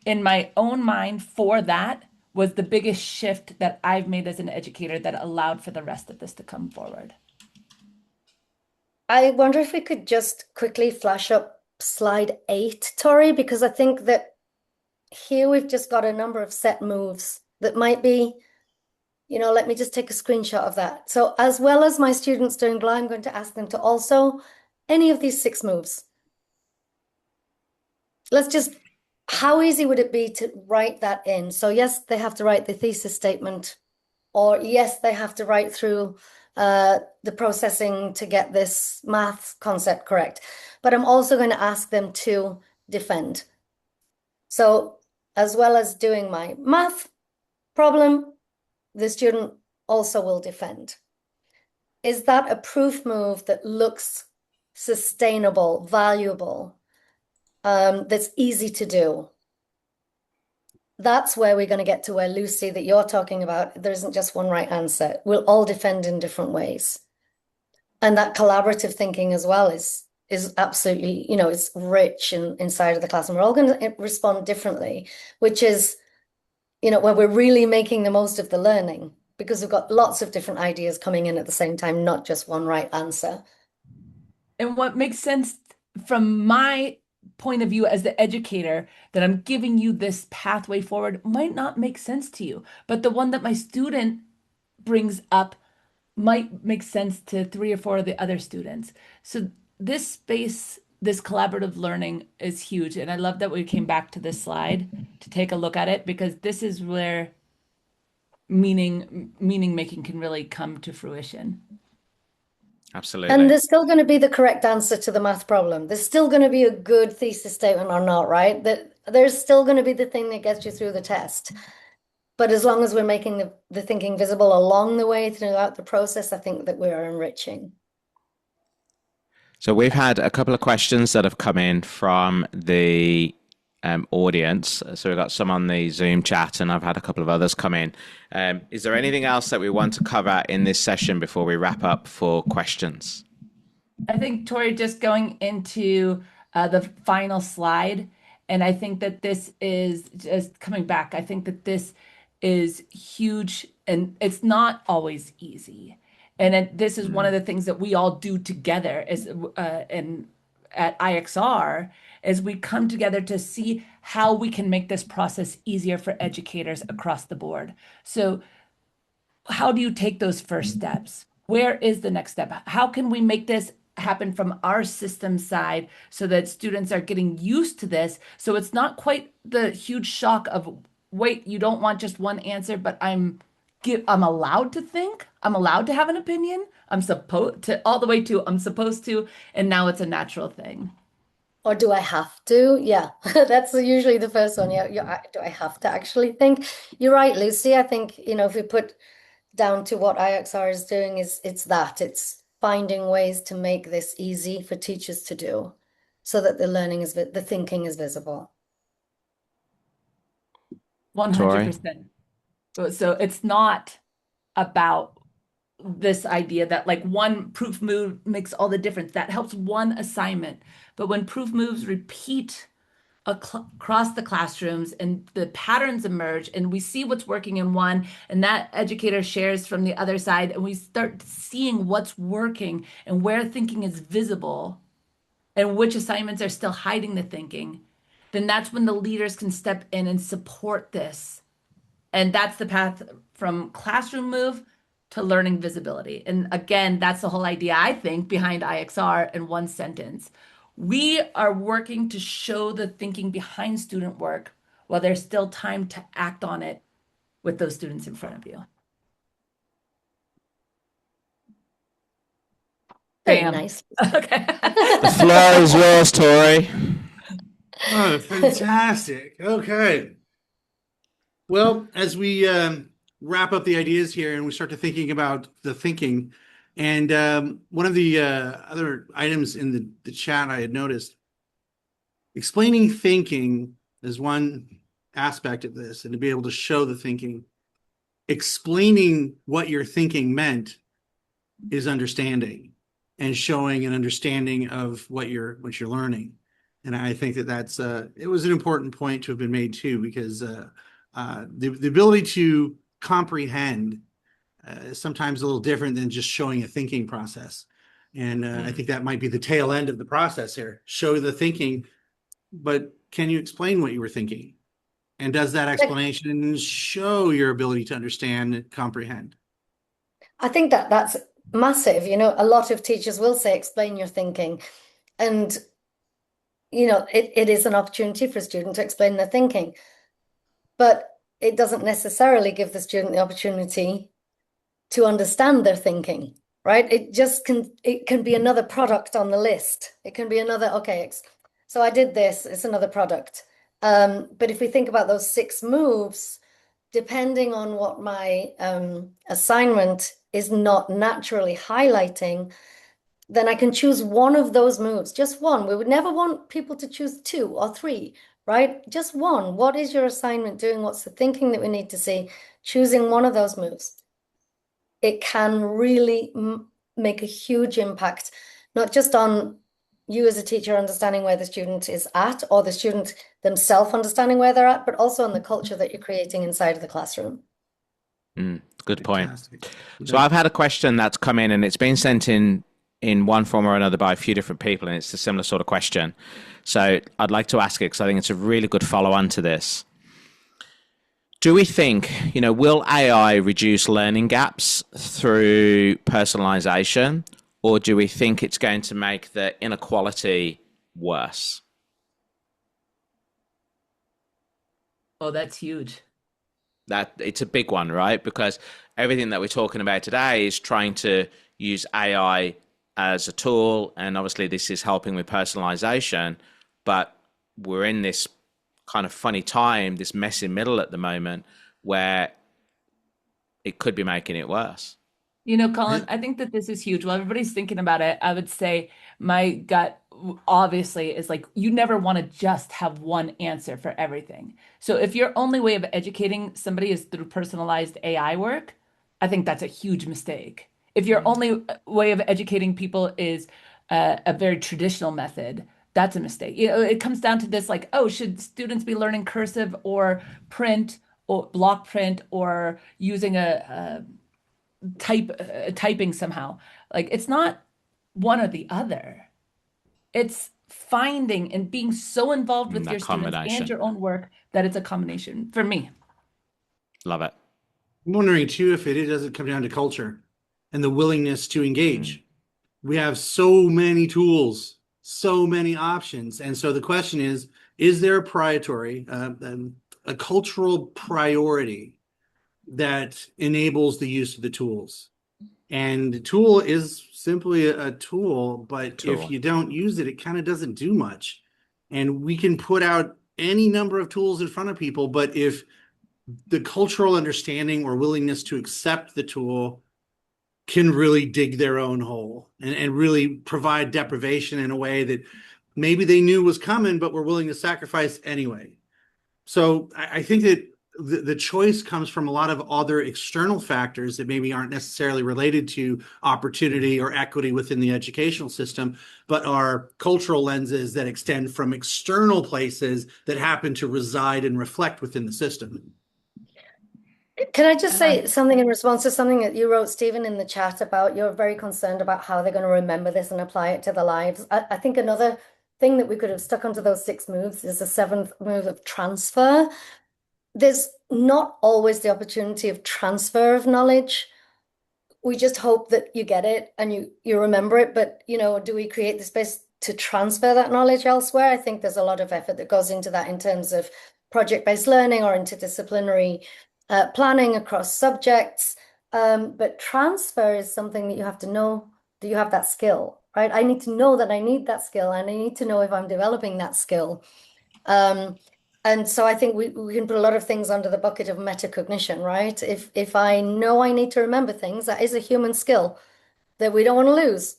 in my own mind for that was the biggest shift that I've made as an educator that allowed for the rest of this to come forward. I wonder if we could just quickly flash up slide 8, Tori, because I think that here we've just got a number of set moves that might be, let me just take a screenshot of that. So as well as my students doing blah, I'm going to ask them to also any of these 6 moves. How easy would it be to write that in? So yes, they have to write the thesis statement or yes, they have to write through the processing to get this math concept correct. But I'm also going to ask them to defend. So as well as doing my math problem, the student also will defend. Is that a proof move that looks sustainable, valuable, that's easy to do? That's where we're going to get to where Lucy, that you're talking about, there isn't just one right answer. We'll all defend in different ways. And that collaborative thinking as well is absolutely, it's rich inside of the class. And we're all going to respond differently, which is, where we're really making the most of the learning, because we've got lots of different ideas coming in at the same time, not just one right answer. And what makes sense from my point of view as the educator, that I'm giving you this pathway forward, might not make sense to you, but the one that my student brings up might make sense to 3 or 4 of the other students. So this space, this collaborative learning is huge. And I love that we came back to this slide to take a look at it, because this is where meaning making can really come to fruition. Absolutely. And there's still going to be the correct answer to the math problem. There's still going to be a good thesis statement or not, right? That there's still going to be the thing that gets you through the test. But as long as we're making the thinking visible along the way throughout the process, I think that we're enriching. So we've had a couple of questions that have come in from the audience. So we've got some on the Zoom chat, and I've had a couple of others come in. Is there anything else that we want to cover in this session before we wrap up for questions? I think, Tory, just going into the final slide, and I think that this is just coming back. I think that this is huge, and it's not always easy. And this is one of the things that we all do together as and at IXR, is we come together to see how we can make this process easier for educators across the board. So how do you take those first steps? Where is the next step? How can we make this happen from our system side so that students are getting used to this? So it's not quite the huge shock of, wait, you don't want just one answer, but I'm allowed to think, I'm allowed to have an opinion, I'm supposed to, all the way to I'm supposed to, and now it's a natural thing. Or do I have to? Yeah, that's usually the first one. Yeah, do I have to actually think? You're right, Lucy. I think, if we put down to what IXR is doing, it's finding ways to make this easy for teachers to do, so that the thinking is visible. 100%. So it's not about this idea that like one proof move makes all the difference. That helps one assignment. But when proof moves repeat across the classrooms and the patterns emerge, and we see what's working in one, and that educator shares from the other side, and we start seeing what's working and where thinking is visible and which assignments are still hiding the thinking, then that's when the leaders can step in and support this. And that's the path from classroom move to learning visibility. And again, that's the whole idea, I think, behind IXR in one sentence. We are working to show the thinking behind student work while there's still time to act on it with those students in front of you. Very nice. Okay. The floor is yours, Tory. Oh, fantastic. Okay. Well, as we wrap up the ideas here and we start to thinking about the thinking, and one of the other items in the chat I had noticed, explaining thinking is one aspect of this, and to be able to show the thinking. Explaining what your thinking meant is understanding, and showing an understanding of what you're learning. And I think that's it was an important point to have been made too, because the ability to comprehend is sometimes a little different than just showing a thinking process. And I think that might be the tail end of the process here. Show the thinking, but can you explain what you were thinking? And does that explanation show your ability to understand and comprehend? I think that's massive. A lot of teachers will say, explain your thinking. And, it is an opportunity for a student to explain their thinking. But it doesn't necessarily give the student the opportunity to understand their thinking, right? It can be another product on the list. It can be another, okay, so I did this, it's another product. But if we think about those 6 moves, depending on what my assignment is not naturally highlighting, then I can choose one of those moves, just one. We would never want people to choose 2 or 3, right? Just one. What is your assignment doing? What's the thinking that we need to see? Choosing one of those moves. It can really make a huge impact, not just on you as a teacher understanding where the student is at, or the student themselves understanding where they're at, but also on the culture that you're creating inside of the classroom. Good point. Fantastic. So I've had a question that's come in, and it's been sent in one form or another by a few different people, and it's a similar sort of question. So I'd like to ask it because I think it's a really good follow-on to this. Do we think, will AI reduce learning gaps through personalization, or do we think it's going to make the inequality worse? Oh, that's huge. That it's a big one, right? Because everything that we're talking about today is trying to use AI as a tool, and obviously this is helping with personalization, but we're in this kind of funny time, this messy middle at the moment, where it could be making it worse. Colin, I think that this is huge. While everybody's thinking about it, I would say my gut obviously is like, you never want to just have one answer for everything. So if your only way of educating somebody is through personalized AI work, I think that's a huge mistake. If your only way of educating people is a very traditional method, that's a mistake. It comes down to this, like, oh, should students be learning cursive or print or block print or using a typing somehow? Like, it's not one or the other. It's finding and being so involved with That your students and combination. your own work that it's a combination for me. Love it. I'm wondering too if it doesn't come down to culture and the willingness to engage. We have so many tools, so many options, and so the question is there a a cultural priority that enables the use of the tools? And the tool is simply a tool, but if you don't use it, it kind of doesn't do much. And we can put out any number of tools in front of people, but if the cultural understanding or willingness to accept the tool can really dig their own hole and really provide deprivation in a way that maybe they knew was coming, but were willing to sacrifice anyway. So I think that the choice comes from a lot of other external factors that maybe aren't necessarily related to opportunity or equity within the educational system, but are cultural lenses that extend from external places that happen to reside and reflect within the system. Can I just say something in response to something that you wrote, Stephen, in the chat about you're very concerned about how they're going to remember this and apply it to their lives? I think another thing that we could have stuck onto those 6 moves is the 7th move of transfer. There's not always the opportunity of transfer of knowledge. We just hope that you get it and you remember it, but do we create the space to transfer that knowledge elsewhere? I think there's a lot of effort that goes into that in terms of project-based learning or interdisciplinary planning across subjects. But transfer is something that you have to know that you have that skill, right? I need to know that I need that skill, and I need to know if I'm developing that skill. And so I think we can put a lot of things under the bucket of metacognition, right? If I know I need to remember things, that is a human skill that we don't want to lose.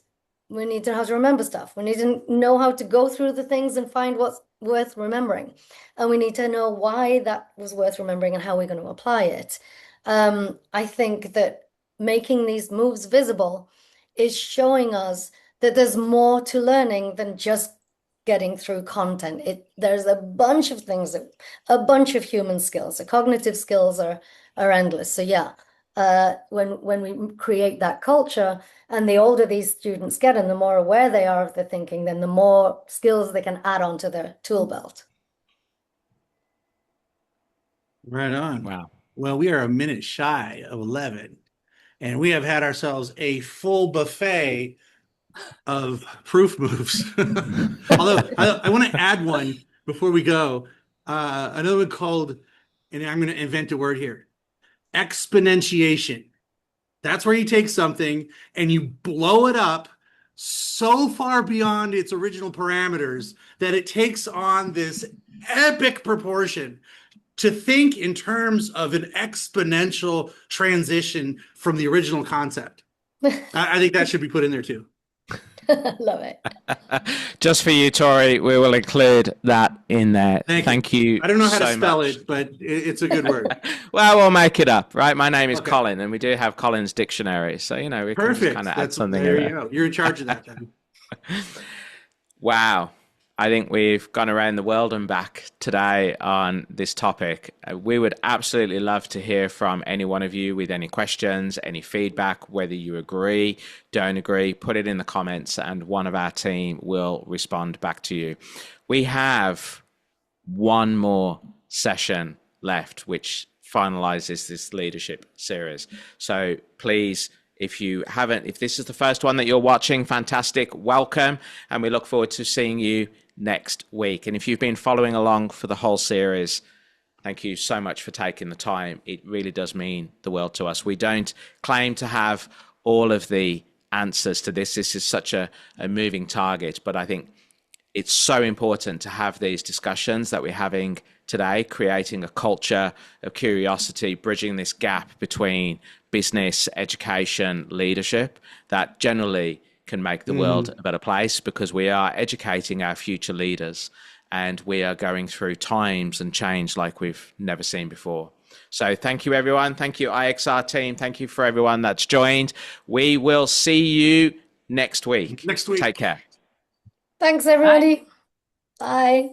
We need to know how to remember stuff. We need to know how to go through the things and find what's worth remembering. And we need to know why that was worth remembering and how we're going to apply it. I think that making these moves visible is showing us that there's more to learning than just getting through content. There's a bunch of things, a bunch of human skills. The cognitive skills are endless. So yeah, when we create that culture, and the older these students get and the more aware they are of the thinking, then the more skills they can add onto their tool belt. Right on. Wow. Well, we are a minute shy of 11, and we have had ourselves a full buffet of proof moves. Although I want to add one before we go. Another one called, and I'm going to invent a word here, exponentiation. That's where you take something and you blow it up so far beyond its original parameters that it takes on this epic proportion. To think in terms of an exponential transition from the original concept. I think that should be put in there too. Love it. Just for you, Tory, we will include that in there. Thank you. I don't know how to so spell much. it, but it's a good word. Well, we'll make it up, right? My name is Okay. Colin, and we do have Colin's dictionary, so we can Perfect. kind of add something there in you there. go. You're in charge of that then. Wow. I think we've gone around the world and back today on this topic. We would absolutely love to hear from any one of you with any questions, any feedback, whether you agree, don't agree, put it in the comments and one of our team will respond back to you. We have one more session left, which finalizes this leadership series. So please, if this is the first one that you're watching, fantastic, welcome. And we look forward to seeing you next week. And if you've been following along for the whole series, thank you so much for taking the time. It really does mean the world to us. We don't claim to have all of the answers to this. This is such a moving target, but I think it's so important to have these discussions that we're having today, creating a culture of curiosity, bridging this gap between business, education, leadership that generally can make the world a better place, because we are educating our future leaders and we are going through times and change like we've never seen before. So thank you, everyone. Thank you, IXR team. Thank you for everyone that's joined. We will see you next week. Next week. Take care. Thanks, everybody. Bye.